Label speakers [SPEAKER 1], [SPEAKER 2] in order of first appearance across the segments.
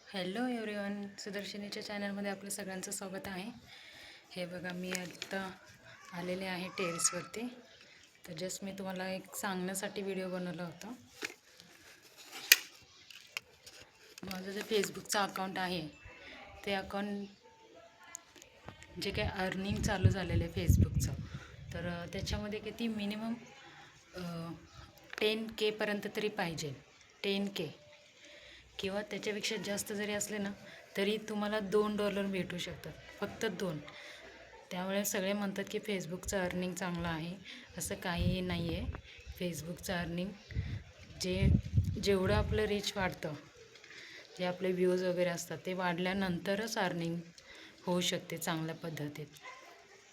[SPEAKER 1] Hello everyone, सुदर्शनीच्या चॅनलमध्ये आपलं सगळ्यांचं स्वागत आहे. हे बघा, मी आता आलेले आहे टेरेसवरती. तर जस्ट मी तुम्हाला एक सांगण्यासाठी व्हिडिओ बनवला होता. माझं जे फेसबुकचं अकाउंट आहे ते अकाउंट जे काही अर्निंग चालू झालेलं आहे फेसबुकचं, तर त्याच्यामध्ये किती मिनिमम 10K पर्यंत तरी पाहिजे. 10K किंवा त्याच्यापेक्षा जास्त जरी असले ना तरी तुम्हाला $2 भेटू शकतात, फक्त 2. त्यामुळे सगळे म्हणतात की फेसबुकचं अर्निंग चांगलं आहे. असं काहीही नाही आहे. फेसबुकचं अर्निंग जेवढं आपलं रीच वाढतं, जे आपले व्ह्यूज वगैरे असतात ते वाढल्यानंतरच अर्निंग होऊ शकते चांगल्या पद्धतीत.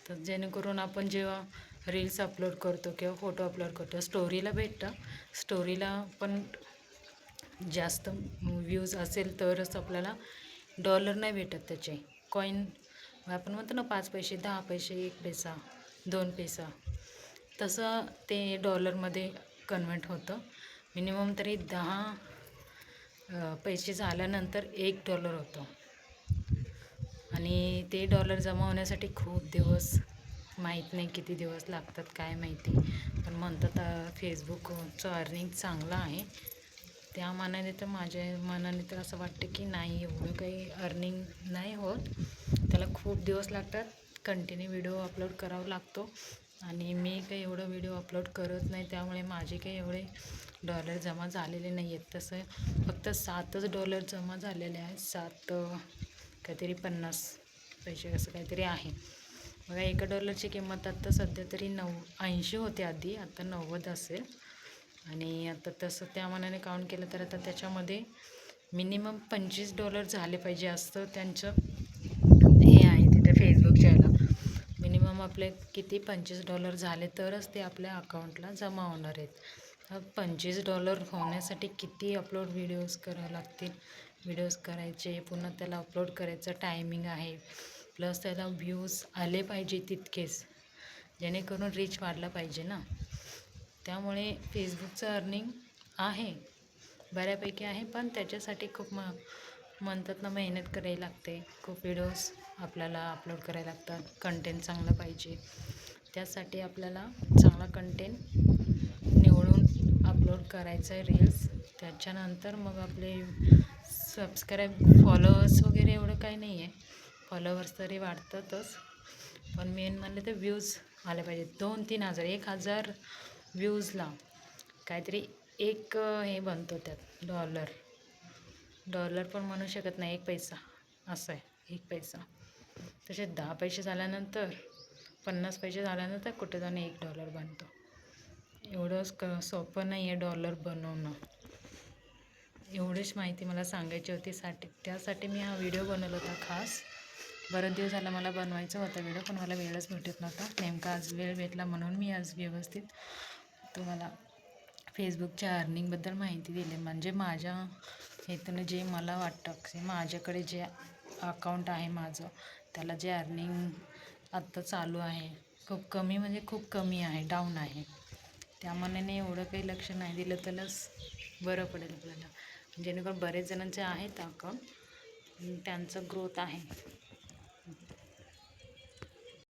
[SPEAKER 1] तर जेणेकरून आपण जेव्हा रील्स अपलोड करतो किंवा फोटो अपलोड करतो, स्टोरीला भेटतं. स्टोरीला पण जास्त व्ह्यूज असेल तरच आपल्याला डॉलर नाही भेटत. त्याचे कॉईन आपण म्हणतो ना, 5 पैसे, 10 पैसे, 1 पैसा, 2 पैसा, तसं ते डॉलरमध्ये कन्वर्ट होतं. मिनिमम तरी 10 पैसे झाल्यानंतर $1 होतो. आणि ते डॉलर जमा होण्यासाठी खूप दिवस, माहीत नाही किती दिवस लागतात काय माहिती, पण म्हणतात फेसबुकचं अर्निंग चांगलं आहे. त्या मानाने तर माझ्या मनाने तर असं वाटतं की नाही, एवढं काही अर्निंग नाही होत. त्याला खूप दिवस लागतात. कंटिन्यू व्हिडिओ अपलोड करावा लागतो आणि मी काही एवढं व्हिडिओ अपलोड करत नाही, त्यामुळे माझे काही एवढे डॉलर जमा झालेले नाही आहेत. तसं फक्त $7 जमा झालेले आहेत. 7 काहीतरी 50 पैसे असं काहीतरी आहे. बघा, $1ची किंमत आत्ता सध्या तरी 80 होते आधी, आता 90 असेल. आणि आता तसं त्या मानाने काउंट केलं तर आता त्याच्यामध्ये मिनिमम $25 झाले पाहिजे असं त्यांचं हे आहे तिथे फेसबुकच्या याला. मिनिमम आपले किती $25 झाले तरच ते आपल्या अकाउंटला जमा होणार आहेत. $25 होण्यासाठी किती अपलोड व्हिडिओज करावे लागतील. व्हिडिओज करायचे, पुन्हा त्याला अपलोड करायचं टायमिंग आहे, प्लस त्याला व्ह्यूज आले पाहिजे तितकेच, जेणेकरून रीच वाढला पाहिजे ना. त्यामुळे फेसबुकचं अर्निंग आहे, बऱ्यापैकी आहे, पण त्याच्यासाठी खूप म्हणतात ना, मेहनत करावी लागते. खूप व्हिडिओज आपल्याला अपलोड करायला लागतात. कंटेंट चांगलं पाहिजे, त्यासाठी आपल्याला चांगला कंटेंट निवडून अपलोड करायचं आहे रील्स. त्याच्यानंतर मग आपले फॉलोअर्स वगैरे एवढं काही नाही आहे. फॉलोअर्स तरी वाढतातच, पण मेन म्हणलं तर व्ह्यूज आले पाहिजे. 2-3 हजार, 1,000 व्ह्यूजला काहीतरी एक हे बनतो त्यात डॉलर पण म्हणू शकत नाही, 1 पैसा असं आहे. 1 पैसा तसे 10 पैसे झाल्यानंतर, 50 पैसे झाल्यानंतर कुठे जाऊन $1 बनतो. एवढंच सोपं नाही आहे डॉलर बनवणं. एवढीच माहिती मला सांगायची होती. त्यासाठी मी हा व्हिडिओ बनवला होता खास. बरेच दिवस झाला मला बनवायचा होता व्हिडिओ, पण मला वेळच भेटत नव्हता. नेमका आज वेळ भेटला म्हणून मी आज व्यवस्थित तुम्हाला फेसबुकच्या अर्निंगबद्दल माहिती दिली. म्हणजे माझ्या इथून जे मला वाटतं की माझ्याकडे जे अकाउंट आहे माझं, त्याला जे अर्निंग आत्ता चालू आहे खूप कमी, म्हणजे खूप कमी आहे, डाऊन आहे. त्यामानाने एवढं काही लक्ष नाही दिलं तरच बरं पडेल आपल्याला. जेणेकरून बरेच जणांचे आहेत अकाउंट, त्यांचं ग्रोथ आहे.